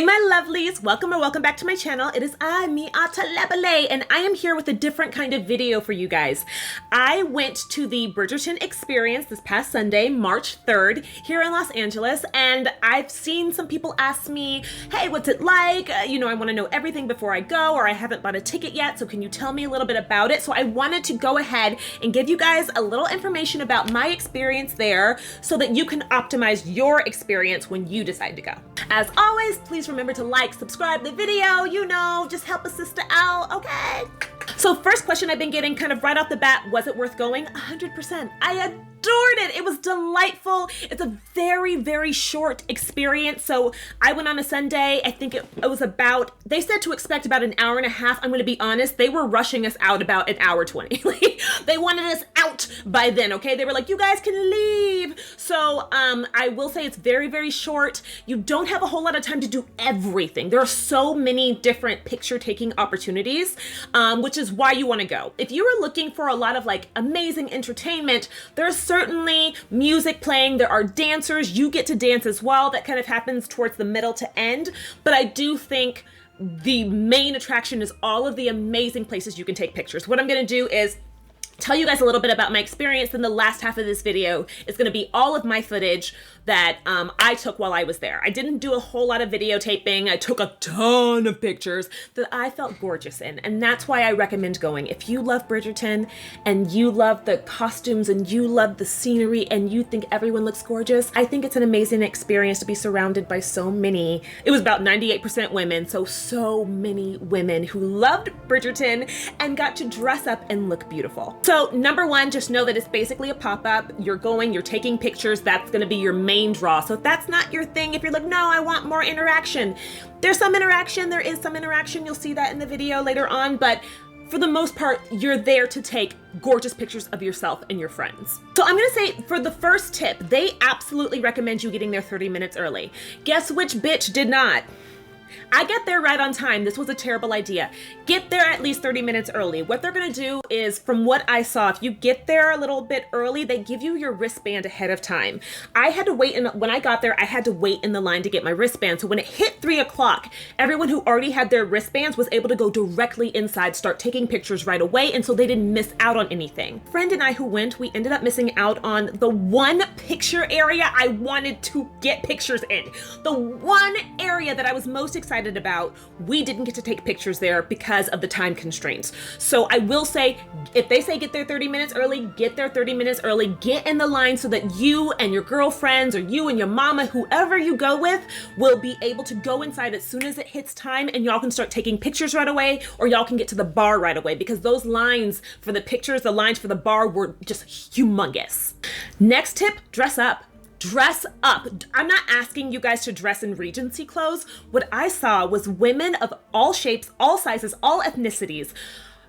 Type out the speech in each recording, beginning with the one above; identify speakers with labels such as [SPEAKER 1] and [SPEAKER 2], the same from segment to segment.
[SPEAKER 1] Hey my lovelies, welcome or welcome back to my channel. It is I, Miata Lebele, and I am here with a different kind of video for you guys. I went to the Bridgerton experience this past Sunday, March 3rd, here in Los Angeles, and I've seen some people ask me, hey, what's it like? I want to know everything before I go, or I haven't bought a ticket yet, so can you tell me a little bit about it? So I wanted to go ahead and give you guys a little information about my experience there so that you can optimize your experience when you decide to go. As always, please remember to like, subscribe the video, just help a sister out, okay? So first question I've been getting kind of right off the bat, was it worth going? 100%. I adored it. It was delightful. It's a very, very short experience. So I went on a Sunday. I think it was about, they said to expect about an hour and a half. I'm going to be honest. They were rushing us out about an hour 20. They wanted us out by then. Okay. They were like, you guys can leave. So I will say it's very, very short. You don't have a whole lot of time to do everything. There are so many different picture taking opportunities, which is why you want to go. If you are looking for a lot of like amazing entertainment, there's certainly music playing. There are dancers. You get to dance as well. That kind of happens towards the middle to end. But I do think the main attraction is all of the amazing places you can take pictures. What I'm going to do is tell you guys a little bit about my experience. Then the last half of this video is going to be all of my footage that I took while I was there. I didn't do a whole lot of videotaping. I took a ton of pictures that I felt gorgeous in. And that's why I recommend going. If you love Bridgerton and you love the costumes and you love the scenery and you think everyone looks gorgeous, I think it's an amazing experience to be surrounded by so many. It was about 98% women. So many women who loved Bridgerton and got to dress up and look beautiful. So number one, just know that it's basically a pop-up. You're going, you're taking pictures. That's going to be your main draw. So if that's not your thing, if you're like, no, I want more interaction, there's some interaction. There is some interaction. You'll see that in the video later on. But for the most part, you're there to take gorgeous pictures of yourself and your friends. So I'm going to say for the first tip, they absolutely recommend you getting there 30 minutes early. Guess which bitch did not? I get there right on time. This was a terrible idea. Get there at least 30 minutes early. What they're going to do is, from what I saw, if you get there a little bit early, they give you your wristband ahead of time. I had to wait, when I got there, I had to wait in the line to get my wristband. So when it hit 3 o'clock, everyone who already had their wristbands was able to go directly inside, start taking pictures right away, and so they didn't miss out on anything. Friend and I who went, we ended up missing out on the one picture area I wanted to get pictures in. The one area that I was most excited about, we didn't get to take pictures there because of the time constraints. So I will say, if they say get there 30 minutes early, get there 30 minutes early, get in the line so that you and your girlfriends or you and your mama, whoever you go with, will be able to go inside as soon as it hits time and y'all can start taking pictures right away, or y'all can get to the bar right away, because those lines for the pictures, the lines for the bar were just humongous. Next tip, dress up. Dress up. I'm not asking you guys to dress in Regency clothes. What I saw was women of all shapes, all sizes, all ethnicities.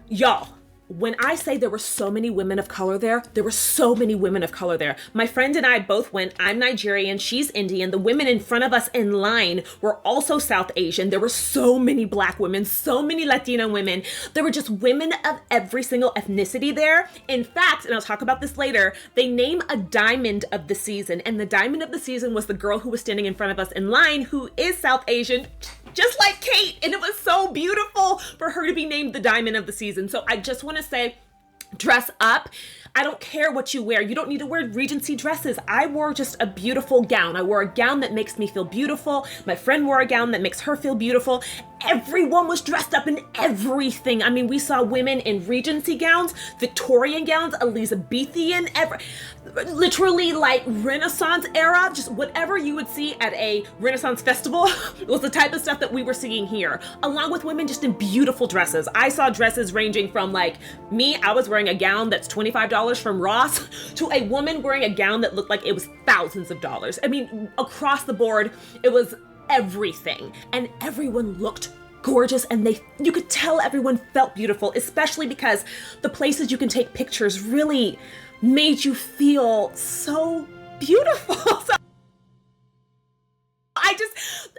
[SPEAKER 1] Y'all, when I say there were so many women of color there, there were so many women of color there. My friend and I both went. I'm Nigerian, she's Indian. The women in front of us in line were also South Asian. There were so many Black women, so many Latina women. There were just women of every single ethnicity there. In fact, and I'll talk about this later, they name a diamond of the season. And the diamond of the season was the girl who was standing in front of us in line, who is South Asian, just like Kate. And it was so beautiful for her to be named the diamond of the season. So I just want to say, dress up. I don't care what you wear. You don't need to wear Regency dresses. I wore just a beautiful gown. I wore a gown that makes me feel beautiful. My friend wore a gown that makes her feel beautiful. Everyone was dressed up in everything. I mean, we saw women in Regency gowns, Victorian gowns, Elizabethan, literally like Renaissance era, just whatever you would see at a Renaissance festival was the type of stuff that we were seeing here, along with women just in beautiful dresses. I saw dresses ranging from, like me, I was wearing a gown that's $25 from Ross, to a woman wearing a gown that looked like it was thousands of dollars. I mean, across the board, it was everything, and everyone looked gorgeous, and you could tell everyone felt beautiful, especially because the places you can take pictures really made you feel so beautiful. So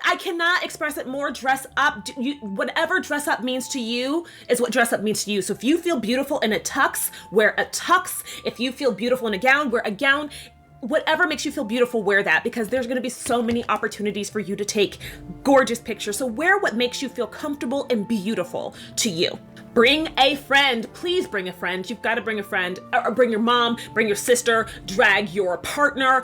[SPEAKER 1] I cannot express it more. Dress up. Whatever dress up means to you is what dress up means to you. So if you feel beautiful in a tux, wear a tux. If you feel beautiful in a gown, wear a gown. whatever makes you feel beautiful, wear that, because there's going to be so many opportunities for you to take gorgeous pictures. So wear what makes you feel comfortable and beautiful to you. Bring a friend. Please bring a friend. You've got to bring a friend, or bring your mom, bring your sister, drag your partner,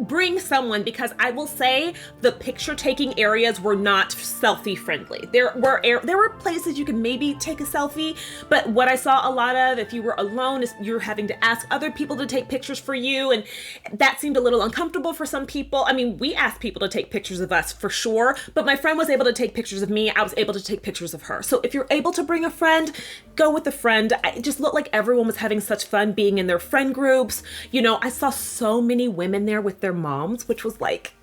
[SPEAKER 1] bring someone, because I will say the picture taking areas were not selfie friendly. There were places you could maybe take a selfie, but what I saw a lot of, if you were alone, is you're having to ask other people to take pictures for you, and that seemed a little uncomfortable for some people. I mean, we asked people to take pictures of us for sure, but my friend was able to take pictures of me. I was able to take pictures of her. So if you're able to bring a friend, go with a friend. It just looked like everyone was having such fun being in their friend groups. You know, I saw so many women there with their moms, which was like,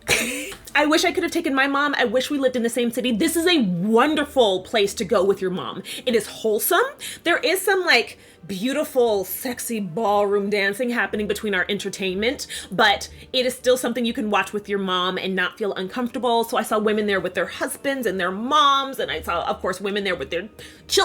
[SPEAKER 1] I wish I could have taken my mom. I wish we lived in the same city. This is a wonderful place to go with your mom. It is wholesome. There is some like beautiful, sexy ballroom dancing happening between our entertainment, but it is still something you can watch with your mom and not feel uncomfortable. So I saw women there with their husbands and their moms, and I saw, of course, women there with their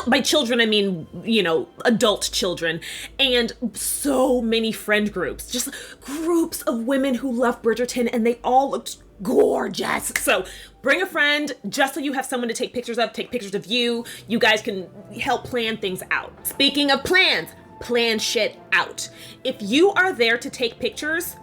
[SPEAKER 1] by children, I mean, you know, adult children, and so many friend groups, just groups of women who love Bridgerton, and they all looked gorgeous. So bring a friend just so you have someone to take pictures of, take pictures of you. You guys can help plan things out. Speaking of plans, plan shit out. If you are there to take pictures,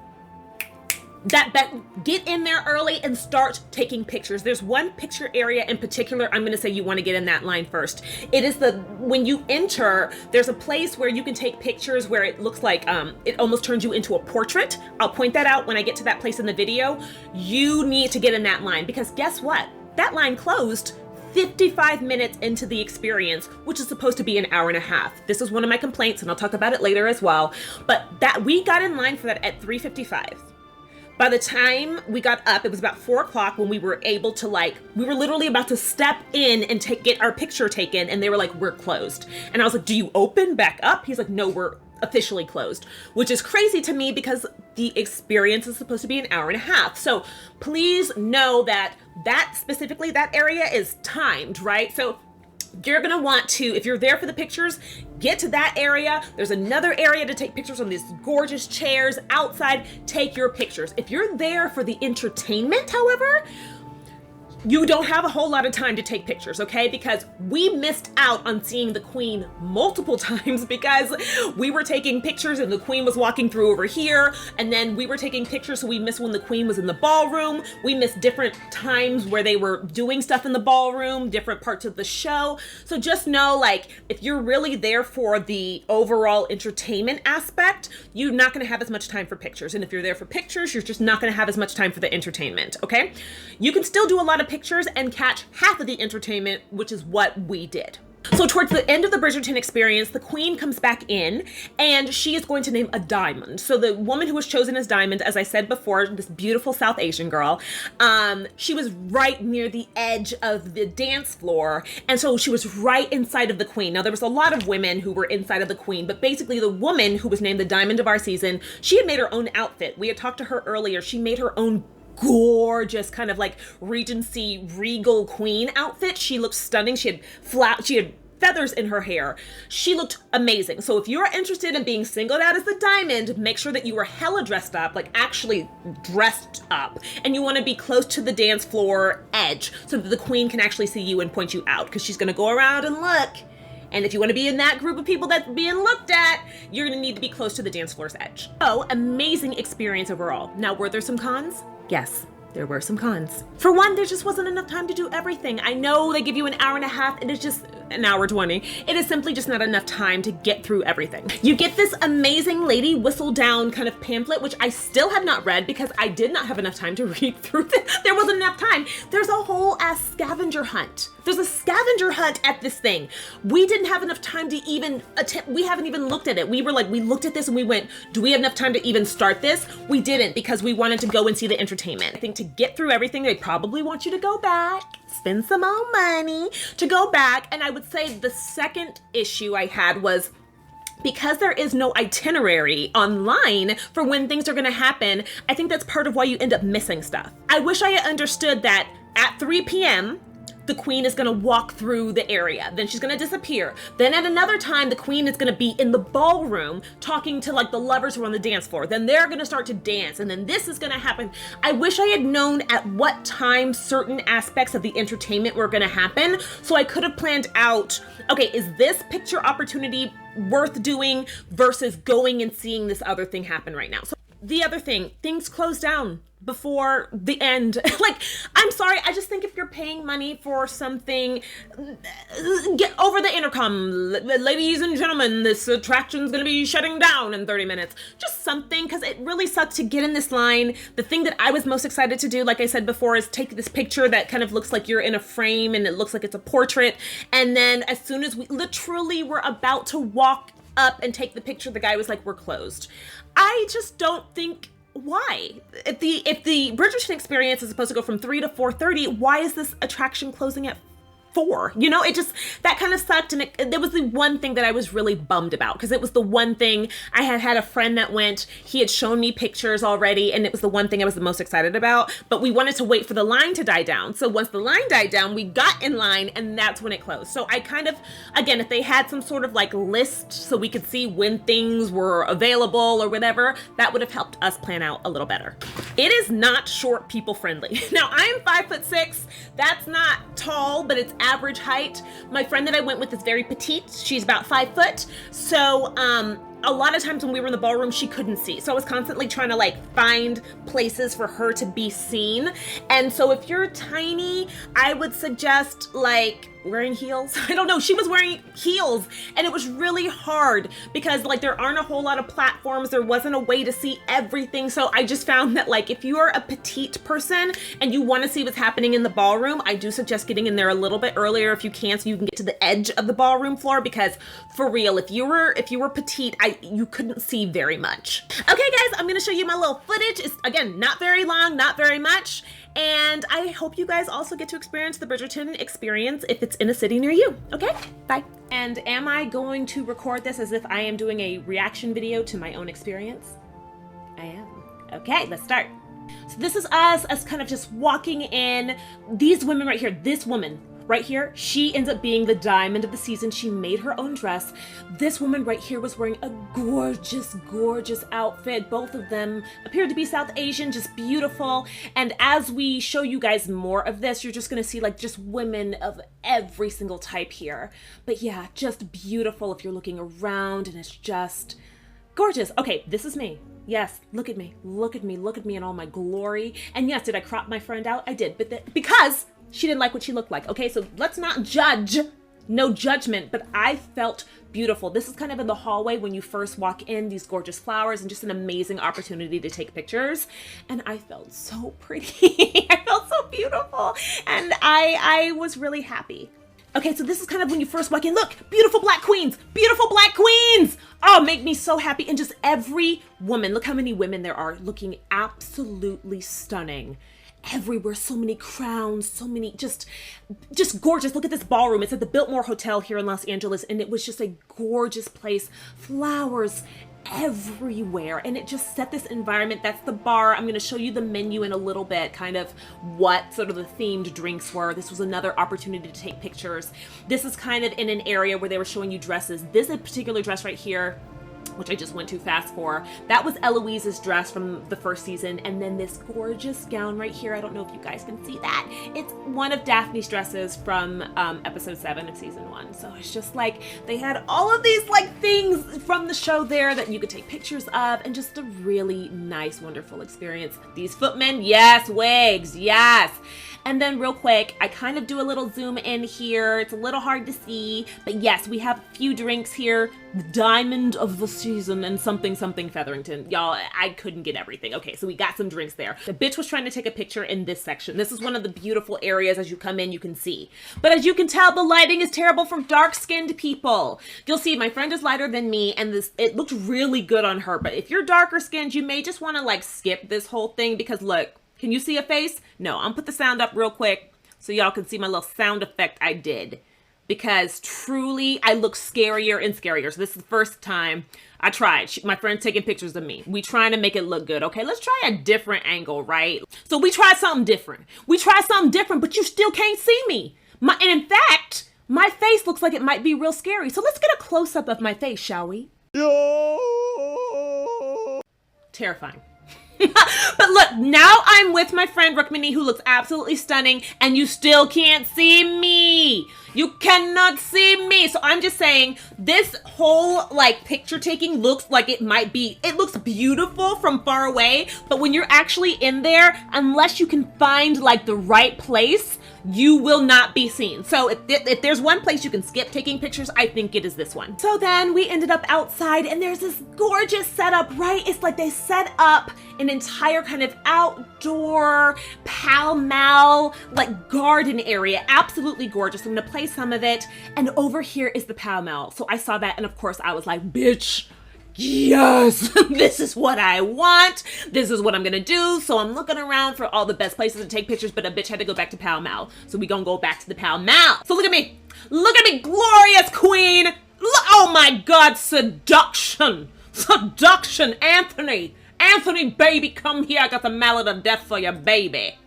[SPEAKER 1] get in there early and start taking pictures. There's one picture area in particular I'm going to say you want to get in that line first. It is when you enter, there's a place where you can take pictures where it looks like it almost turns you into a portrait. I'll point that out when I get to that place in the video. You need to get in that line, because guess what? That line closed 55 minutes into the experience, which is supposed to be an hour and a half. This is one of my complaints, and I'll talk about it later as well. But that we got in line for that at 3:55. By the time we got up, it was about 4 o'clock when we were able to we were literally about to step in and get our picture taken, and they were like, we're closed. And I was like, do you open back up? He's like, no, we're officially closed, which is crazy to me because the experience is supposed to be an hour and a half. So please know that specifically that area is timed, right? So you're gonna want to, if you're there for the pictures, get to that area. There's another area to take pictures on these gorgeous chairs outside. Take your pictures. If you're there for the entertainment, however, you don't have a whole lot of time to take pictures, okay? Because we missed out on seeing the Queen multiple times because we were taking pictures and the Queen was walking through over here, and then we were taking pictures, so we missed when the Queen was in the ballroom. We missed different times where they were doing stuff in the ballroom, different parts of the show. So just know, like, if you're really there for the overall entertainment aspect, you're not gonna have as much time for pictures. And if you're there for pictures, you're just not gonna have as much time for the entertainment, okay? You can still do a lot of pictures and catch half of the entertainment, which is what we did. So towards the end of the Bridgerton experience, the Queen comes back in and she is going to name a diamond. So the woman who was chosen as diamond, as I said before, this beautiful South Asian girl, she was right near the edge of the dance floor. And so she was right inside of the Queen. Now there was a lot of women who were inside of the Queen, but basically the woman who was named the diamond of our season, she had made her own outfit. We had talked to her earlier. She made her own gorgeous kind of like Regency regal queen outfit. She looked stunning. She had feathers in her hair. She looked amazing. So if you're interested in being singled out as the diamond, make sure that you are hella dressed up, like actually dressed up, and you want to be close to the dance floor edge so that the Queen can actually see you and point you out, because she's going to go around and look. And if you want to be in that group of people that's being looked at, you're going to need to be close to the dance floor's edge. So, amazing experience overall. Now, were there some cons? Yes, there were some cons. For one, there just wasn't enough time to do everything. I know they give you an hour and a half. It is just an hour 20. It is simply just not enough time to get through everything. You get this amazing Lady Whistledown kind of pamphlet, which I still have not read because I did not have enough time to read through it. There wasn't enough time. There's a whole ass scavenger hunt. There's a scavenger hunt at this thing. We didn't have enough time to even attempt. We haven't even looked at it. We were like, we looked at this and we went, do we have enough time to even start this? We didn't, because we wanted to go and see the entertainment. I think to get through everything, they probably want you to go back, spend some more money to go back. And I would say the second issue I had was, because there is no itinerary online for when things are gonna happen, I think that's part of why you end up missing stuff. I wish I had understood that at 3 p.m., the queen is gonna walk through the area, then she's gonna disappear. Then at another time, the queen is gonna be in the ballroom talking to like the lovers who are on the dance floor. Then they're gonna start to dance, and then this is gonna happen. I wish I had known at what time certain aspects of the entertainment were gonna happen, so I could have planned out, okay, is this picture opportunity worth doing versus going and seeing this other thing happen right now? So the other thing, things close down before the end. Like, I'm sorry, I just think if you're paying money for something, get over the intercom. Ladies and gentlemen, this attraction's gonna be shutting down in 30 minutes. Just something, because it really sucked to get in this line. The thing that I was most excited to do, like I said before, is take this picture that kind of looks like you're in a frame and it looks like it's a portrait. And then as soon as we literally were about to walk up and take the picture, the guy was like, we're closed. I just don't think, why? If the Bridgerton experience is supposed to go from 3 to 4:30, why is this attraction closing at 4? You know, it just, that kind of sucked. And there was the one thing that I was really bummed about, because it was the one thing I had a friend that went, he had shown me pictures already, and it was the one thing I was the most excited about, but we wanted to wait for the line to die down. So once the line died down, we got in line, and that's when it closed. So I kind of, again, if they had some sort of like list so we could see when things were available or whatever, that would have helped us plan out a little better. It is not short people friendly. Now, I'm 5'6". That's not tall, but it's average height. My friend that I went with is very petite. She's about 5 foot. So a lot of times when we were in the ballroom, she couldn't see. So I was constantly trying to like find places for her to be seen. And so if you're tiny, I would suggest like wearing heels. I don't know. She was wearing heels, and it was really hard because like there aren't a whole lot of platforms. There wasn't a way to see everything. So I just found that like if you're a petite person and you want to see what's happening in the ballroom, I do suggest getting in there a little bit earlier if you can, so you can get to the edge of the ballroom floor, because for real, if you were petite, you couldn't see very much. Okay guys, I'm gonna show you my little footage. It's again not very long, not very much. And I hope you guys also get to experience the Bridgerton experience if it's in a city near you. Okay, bye. And am I going to record this as if I am doing a reaction video to my own experience? I am. Okay, let's start. So this is us kind of just walking in. These women right here, this woman right here, she ends up being the diamond of the season. She made her own dress. This woman right here was wearing a gorgeous, gorgeous outfit. Both of them appeared to be South Asian, just beautiful. And as we show you guys more of this, you're just gonna see like just women of every single type here. But yeah, just beautiful if you're looking around, and it's just gorgeous. Okay, this is me. Yes, look at me, look at me, look at me in all my glory. And yes, did I crop my friend out? I did, but because she didn't like what she looked like. Okay, so let's not judge. No judgment, but I felt beautiful. This is kind of in the hallway when you first walk in, these gorgeous flowers, and just an amazing opportunity to take pictures. And I felt so pretty. I felt so beautiful. And I was really happy. Okay, so this is kind of when you first walk in. Look, beautiful black queens, beautiful black queens. Oh, make me so happy. And just every woman, look how many women there are looking absolutely stunning. Everywhere, so many crowns, so many, just gorgeous. Look at this ballroom. It's at the Biltmore Hotel here in Los Angeles, and it was just a gorgeous place. Flowers everywhere, and it just set this environment. That's the bar. I'm going to show you the menu in a little bit, kind of what sort of the themed drinks were. This was another opportunity to take pictures. This is kind of in an area where they were showing you dresses. This particular dress right here, which I just went too fast for, that was Eloise's dress from the first season. And then this gorgeous gown right here, I don't know if you guys can see that. It's one of Daphne's dresses from episode 7 of season 1. So it's just like, they had all of these like things from the show there that you could take pictures of, and just a really nice, wonderful experience. These footmen, yes, wigs, yes. And then real quick, I kind of do a little zoom in here. It's a little hard to see, but yes, we have a few drinks here. The diamond of the season and something Featherington. Y'all, I couldn't get everything. Okay, so we got some drinks there. The bitch was trying to take a picture in this section. This is one of the beautiful areas. As you come in, you can see. But as you can tell, the lighting is terrible for dark-skinned people. You'll see my friend is lighter than me, and it looked really good on her. But if you're darker skinned, you may just want to like skip this whole thing, because look, can you see a face? No, I'm gonna put the sound up real quick so y'all can see my little sound effect I did. Because truly, I look scarier and scarier. So this is the first time I tried. My friend's taking pictures of me. We trying to make it look good. Okay, let's try a different angle, right? So we tried something different. We tried something different, but you still can't see me. And in fact, my face looks like it might be real scary. So let's get a close-up of my face, shall we? Terrifying. But look, now I'm with my friend Rukmini, who looks absolutely stunning, and you still can't see me. You cannot see me. So I'm just saying, this whole like picture taking looks like it looks beautiful from far away, but when you're actually in there, unless you can find like the right place, you will not be seen. So if there's one place you can skip taking pictures, I think it is this one. So then we ended up outside, and there's this gorgeous setup, right? It's like they set up an entire kind of outdoor Pall Mall like garden area. Absolutely gorgeous. I'm gonna play some of it. And over here is the Pall Mall. So I saw that, and of course I was like, bitch, yes, this is what I want. This is what I'm gonna do. So I'm looking around for all the best places to take pictures, but a bitch had to go back to Pall Mall. So we gonna go back to the Pall Mall. So look at me, glorious queen. Oh my God, seduction, Anthony, baby, come here. I got the mallet of death for your baby.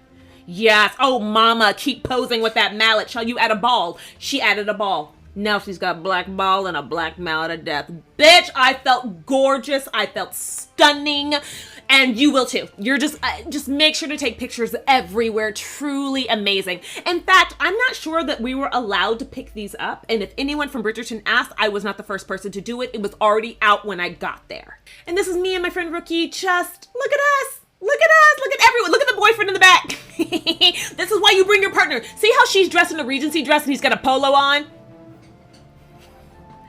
[SPEAKER 1] Yes, oh mama, keep posing with that mallet. Shall you add a ball? She added a ball. Now she's got a black ball and a black mallet of death. Bitch, I felt gorgeous. I felt stunning. And you will too. You're just make sure to take pictures everywhere. Truly amazing. In fact, I'm not sure that we were allowed to pick these up. And if anyone from Bridgerton asked, I was not the first person to do it. It was already out when I got there. And this is me and my friend Rookie. Just look at us. Look at us. Look at everyone. Look at the boyfriend in the back. This is why you bring your partner. See how she's dressed in a Regency dress and he's got a polo on?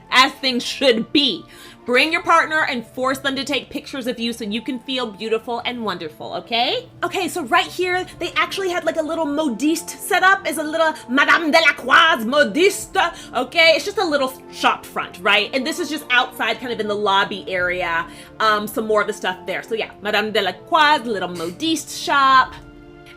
[SPEAKER 1] As things should be. Bring your partner and force them to take pictures of you so you can feel beautiful and wonderful, okay? Okay, so right here, they actually had like a little modiste set up as a little Madame Delacroix modiste, okay? It's just a little shop front, right? And this is just outside, kind of in the lobby area, some more of the stuff there. So yeah, Madame Delacroix, little modiste shop.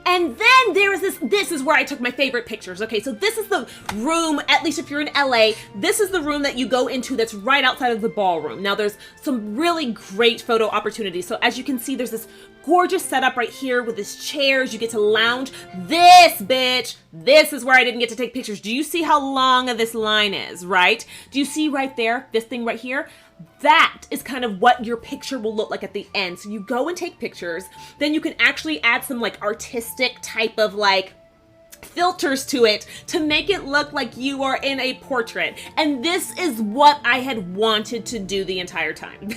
[SPEAKER 1] And then there is this is where I took my favorite pictures. Okay, so this is the room, at least if you're in LA, this is the room that you go into that's right outside of the ballroom. Now there's some really great photo opportunities. So as you can see, there's this gorgeous setup right here with these chairs. You get to lounge. This is where I didn't get to take pictures. Do you see how long this line is, right? Do you see right there, this thing right here? That is kind of what your picture will look like at the end. So you go and take pictures, then you can actually add some like artistic type of like filters to it to make it look like you are in a portrait. And this is what I had wanted to do the entire time.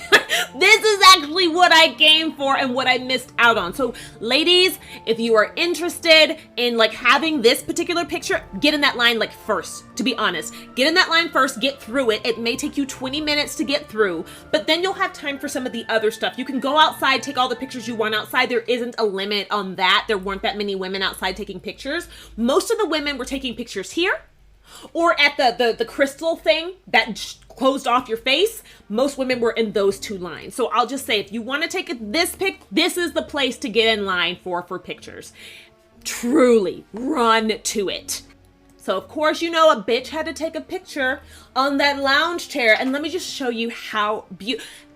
[SPEAKER 1] This is actually what I came for and what I missed out on. So ladies, if you are interested in like having this particular picture, get in that line like first, to be honest. Get in that line first, get through it. It may take you 20 minutes to get through, but then you'll have time for some of the other stuff. You can go outside, take all the pictures you want outside. There isn't a limit on that. There weren't that many women outside taking pictures. Most of the women were taking pictures here or at the crystal thing that closed off your face. Most women were in those two lines. So I'll just say, if you want to take this pic, this is the place to get in line for pictures. Truly, run to it. So of course, you know, a bitch had to take a picture on that lounge chair. And let me just show you how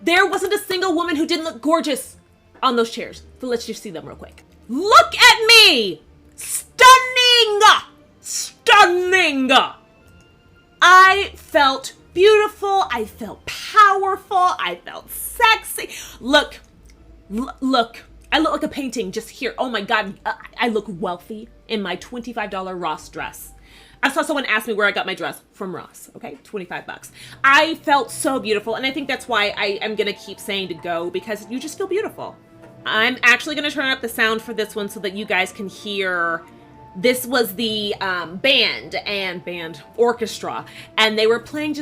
[SPEAKER 1] there wasn't a single woman who didn't look gorgeous on those chairs. So let's just see them real quick. Look at me! Stunning! Stunning! I felt beautiful. I felt powerful. I felt sexy. Look. I look like a painting just here. Oh my God. I look wealthy in my $25 Ross dress. I saw someone ask me where I got my dress from Ross. Okay, 25 bucks. I felt so beautiful. And I think that's why I am going to keep saying to go, because you just feel beautiful. I'm actually going to turn up the sound for this one so that you guys can hear. This was the band orchestra, and they were playing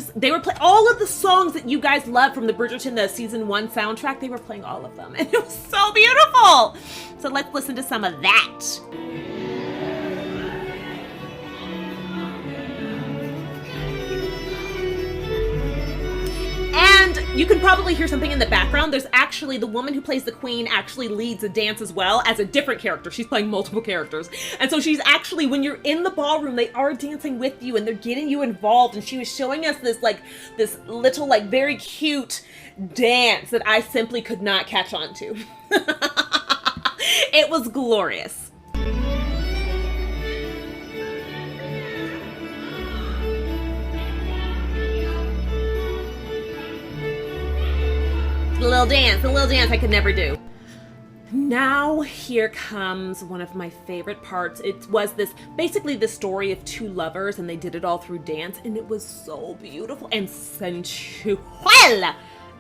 [SPEAKER 1] all of the songs that you guys love from the Bridgerton, the season 1 soundtrack. They were playing all of them, and it was so beautiful. So let's listen to some of that. And you can probably hear something in the background. There's actually, the woman who plays the queen actually leads a dance as well as a different character. She's playing multiple characters. And so she's actually, when you're in the ballroom, they are dancing with you and they're getting you involved. And she was showing us this little very cute dance that I simply could not catch on to. It was glorious. the little dance I could never do. Now here comes one of my favorite parts. It was basically the story of two lovers, and they did it all through dance, and it was so beautiful and sensual.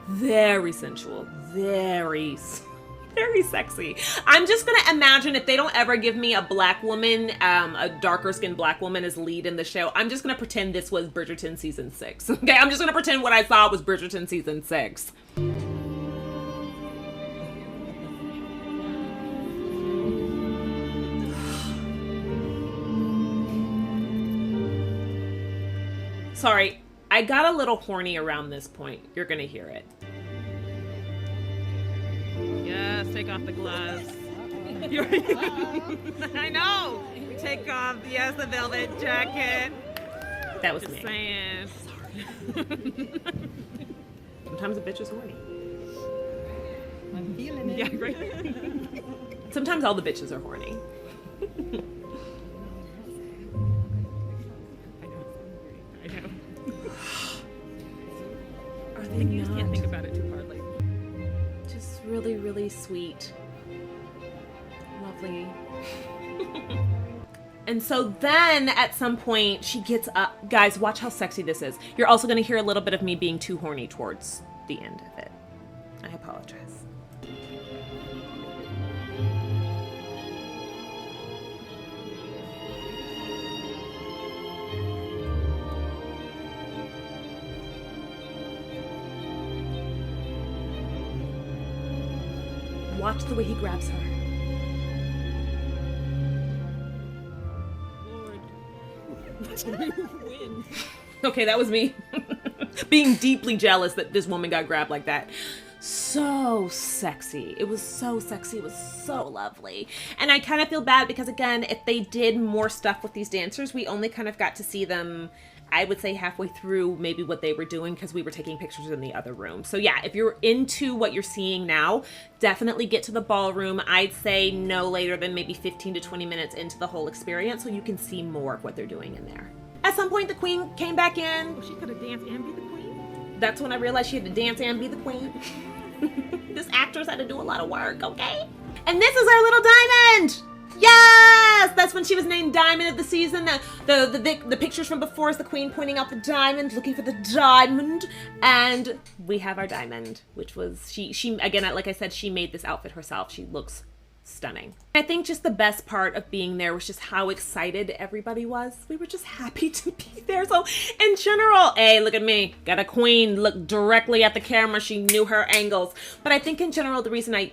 [SPEAKER 1] Very sensual, very sexy. I'm just gonna imagine if they don't ever give me a black woman, a darker skinned black woman as lead in the show, I'm just gonna pretend this was Bridgerton season 6. Okay, I'm just gonna pretend what I saw was Bridgerton season 6. Sorry, I got a little horny around this point. You're gonna hear it.
[SPEAKER 2] Yes, take off the gloves. I know. Take off, yes, the velvet jacket.
[SPEAKER 1] That was
[SPEAKER 2] Just
[SPEAKER 1] me.
[SPEAKER 2] saying.
[SPEAKER 1] Sometimes a bitch is horny.
[SPEAKER 2] I'm feeling it. Yeah, right.
[SPEAKER 1] Sometimes all the bitches are horny.
[SPEAKER 2] I know.
[SPEAKER 1] Are
[SPEAKER 2] I
[SPEAKER 1] they
[SPEAKER 2] think you just
[SPEAKER 1] not?
[SPEAKER 2] can't think about it too hard. Like,
[SPEAKER 1] Just really, really sweet. Lovely. And so then at some point she gets up. Guys, watch how sexy this is. You're also going to hear a little bit of me being too horny towards the end of it. I apologize. Watch the way he grabs her.
[SPEAKER 2] Lord. Win.
[SPEAKER 1] Okay, that was me being deeply jealous that this woman got grabbed like that. So sexy. It was so sexy. It was so lovely. And I kind of feel bad because, again, if they did more stuff with these dancers, we only kind of got to see them, I would say, halfway through maybe what they were doing because we were taking pictures in the other room. So yeah, if you're into what you're seeing now, definitely get to the ballroom. I'd say no later than maybe 15 to 20 minutes into the whole experience so you can see more of what they're doing in there. At some point, the queen came back in.
[SPEAKER 2] Oh, she could have danced and be the queen.
[SPEAKER 1] That's when I realized she had to dance and be the queen. This actress had to do a lot of work, okay? And this is our little diamond! Yes! That's when she was named Diamond of the Season. The pictures from before is the queen pointing out the diamond, looking for the diamond. And we have our diamond, which was, she again, like I said, she made this outfit herself. She looks stunning. I think just the best part of being there was just how excited everybody was. We were just happy to be there. So in general, hey, look at me. Got a queen, look directly at the camera. She knew her angles. But I think in general, the reason I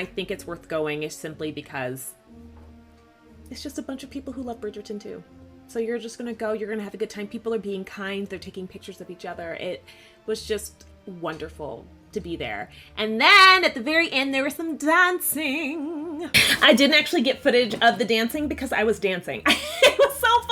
[SPEAKER 1] think it's worth going is simply because it's just a bunch of people who love Bridgerton too. So you're just gonna go, you're gonna have a good time. People are being kind, they're taking pictures of each other. It was just wonderful to be there. And then at the very end, there was some dancing. I didn't actually get footage of the dancing because I was dancing. It was so fun.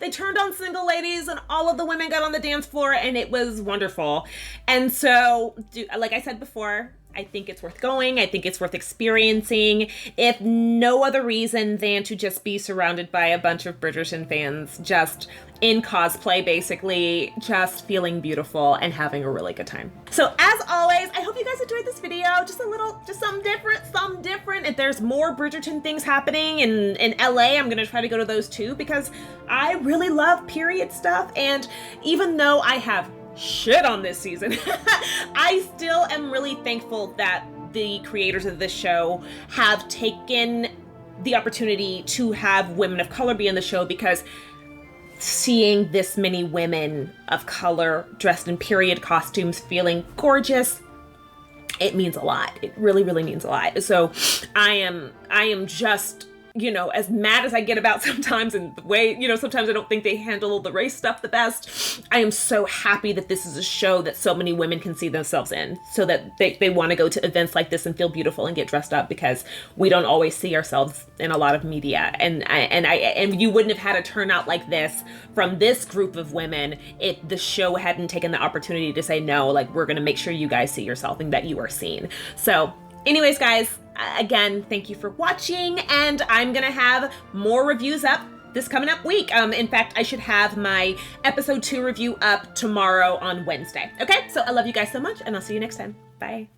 [SPEAKER 1] They turned on Single Ladies and all of the women got on the dance floor and it was wonderful. And so, like I said before, I think it's worth going. I think it's worth experiencing, if no other reason than to just be surrounded by a bunch of Bridgerton fans, just in cosplay, basically, just feeling beautiful and having a really good time. So as always, I hope you guys enjoyed this video. Just something different. If there's more Bridgerton things happening in LA, I'm gonna try to go to those too, because I really love period stuff. And even though I have shit on this season, I still am really thankful that the creators of this show have taken the opportunity to have women of color be in the show, because seeing this many women of color dressed in period costumes feeling gorgeous, it means a lot. It really, really means a lot. So I am just, you know, as mad as I get about sometimes, and the way, you know, sometimes I don't think they handle the race stuff the best, I am so happy that this is a show that so many women can see themselves in, so that they want to go to events like this and feel beautiful and get dressed up, because we don't always see ourselves in a lot of media. And you wouldn't have had a turnout like this from this group of women if the show hadn't taken the opportunity to say, no, like, we're going to make sure you guys see yourself and that you are seen. So anyways, guys, again, thank you for watching, and I'm gonna have more reviews up this coming up week. In fact, I should have my episode 2 review up tomorrow on Wednesday. Okay, so I love you guys so much, and I'll see you next time. Bye.